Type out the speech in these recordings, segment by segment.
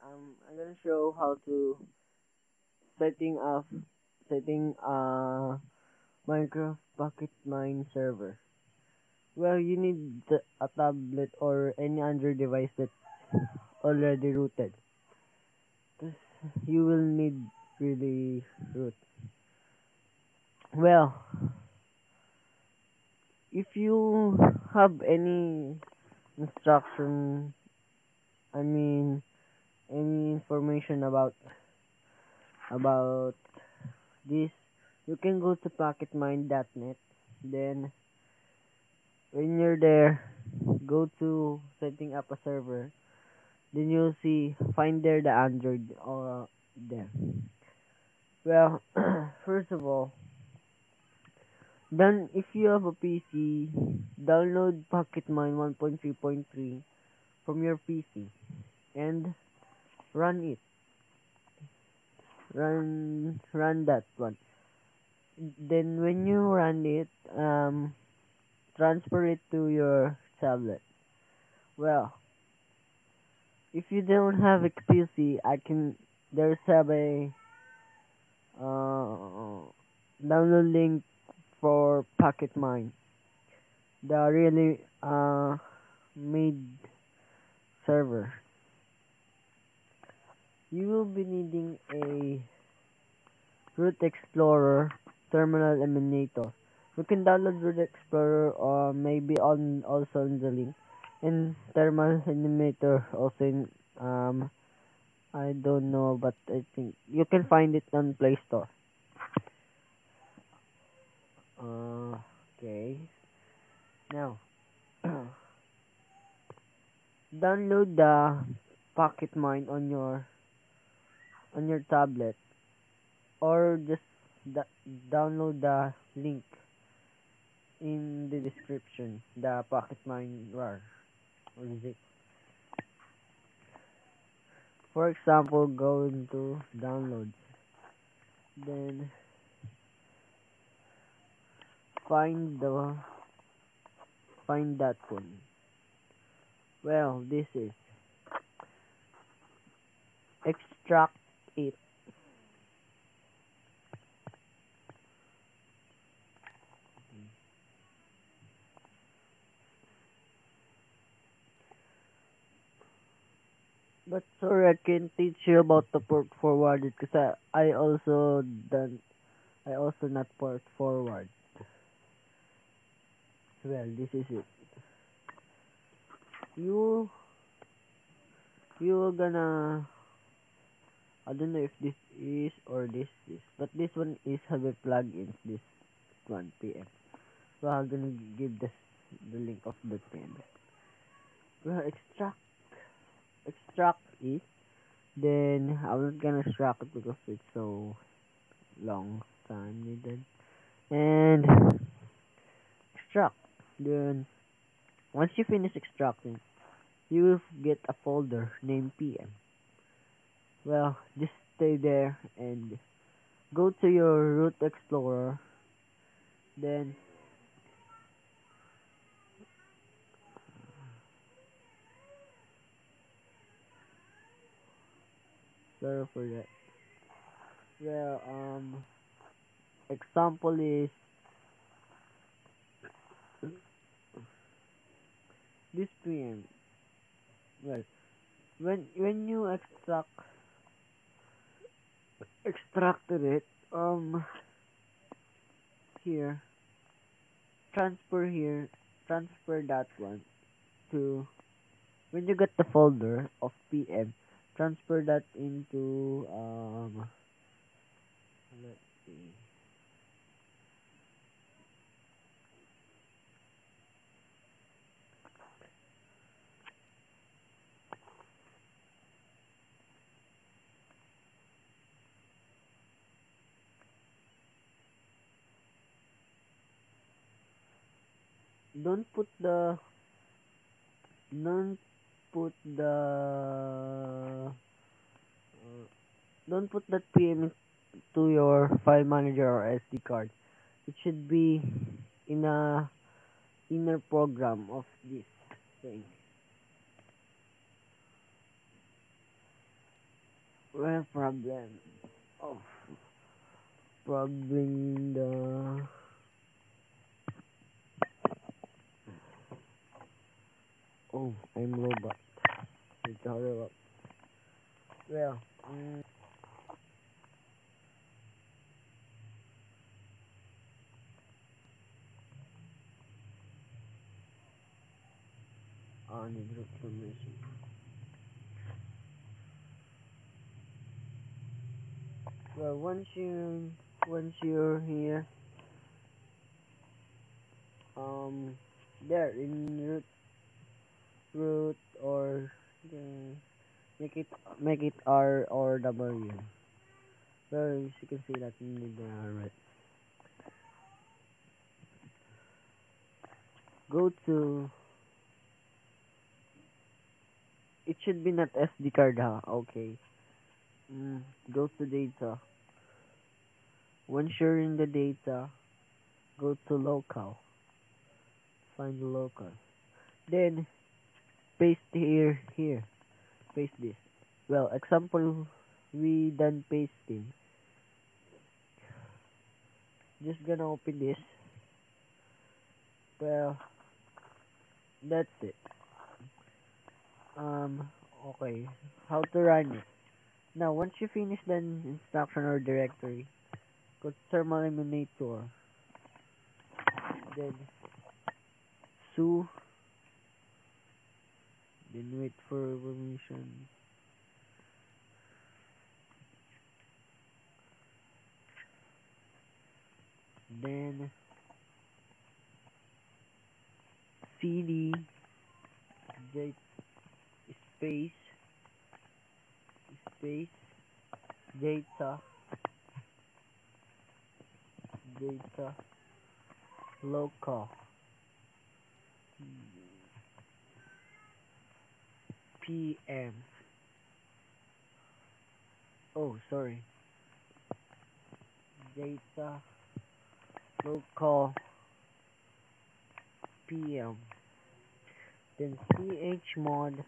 I'm gonna show how to setting a Minecraft Pocket Mine server. Well, you need a tablet or any Android device that's already rooted. 'Cause you will need really root. Well, if you have any instruction, I mean any information about this, you can go to pocketmine.net. Then when you're there, go to setting up a server. Then you'll see find there the Android or there. Well, first of all, then if you have a PC, download Pocketmine 1.3.3 from your PC and run it. Run that one. Then when you run it, transfer it to your tablet. Well, if you don't have a PC, I can. There's a download link for Pocket Mine, the really made server. You will be needing a Root Explorer, Terminal Emulator. You can download Root Explorer or maybe on also in the link. And Terminal Emulator also in I don't know, but I think you can find it on Play Store. Okay. Now, download the Pocket Mine on your tablet, or just da- download the link in the description. The Pocket Mine RAR or zip. For example, go into downloads, then find the find that one. Well, this is extract it. But sorry, I can teach you about the port forward because I also not port forward. Well, this is it. You you're gonna I don't know if this is or this is, but this one is have a plugins. This 1 p.m. So I'm gonna give the link of the PM. Well, extract it. Then I'm not gonna extract it because it's so long time needed. And extract. Then once you finish extracting, you will get a folder named PM. Well, just stay there and go to your root explorer. Then sorry for that. Well, example is this PM. Well, when you extracted it, here here transfer that one to when you get the folder of PM, transfer that into let's see. Don't put the don't put the don't put that PM to your file manager or SD card. It should be in a inner program of this thing. Well, problem of problem the oh I'm robot. It's horrible. Well, on the information. Well, once you're here, um, there in root or uh, make it make it R or W. Well, as you can see that in the right. Go to it should be not SD card ha. Okay. Mm, go to data. Once you're in the data, go to local. Find the local. Then paste here. Paste this. Well, example we done pasting. Just gonna open this. Well, that's it. Um, okay. How to run it? Now, once you finish the instruction or directory, go to thermal emulator. Then su. Then wait for permission. Then cd j space space data data local pm. Oh, sorry. Data local pm. Then chmod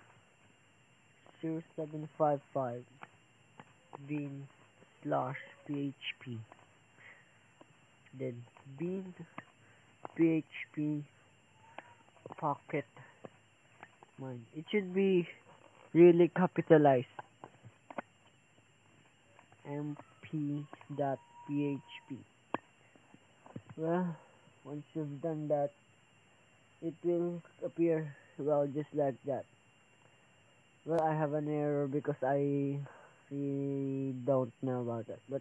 0755 bin slash php. Then bin php pocket mine. It should be really capitalized. mp.php. Well, once you've done that, it will appear well just like that. Well, I have an error because I really don't know about that, but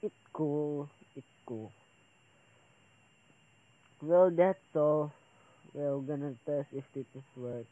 it's cool. It's cool. Well, that's all. We're gonna test if this works.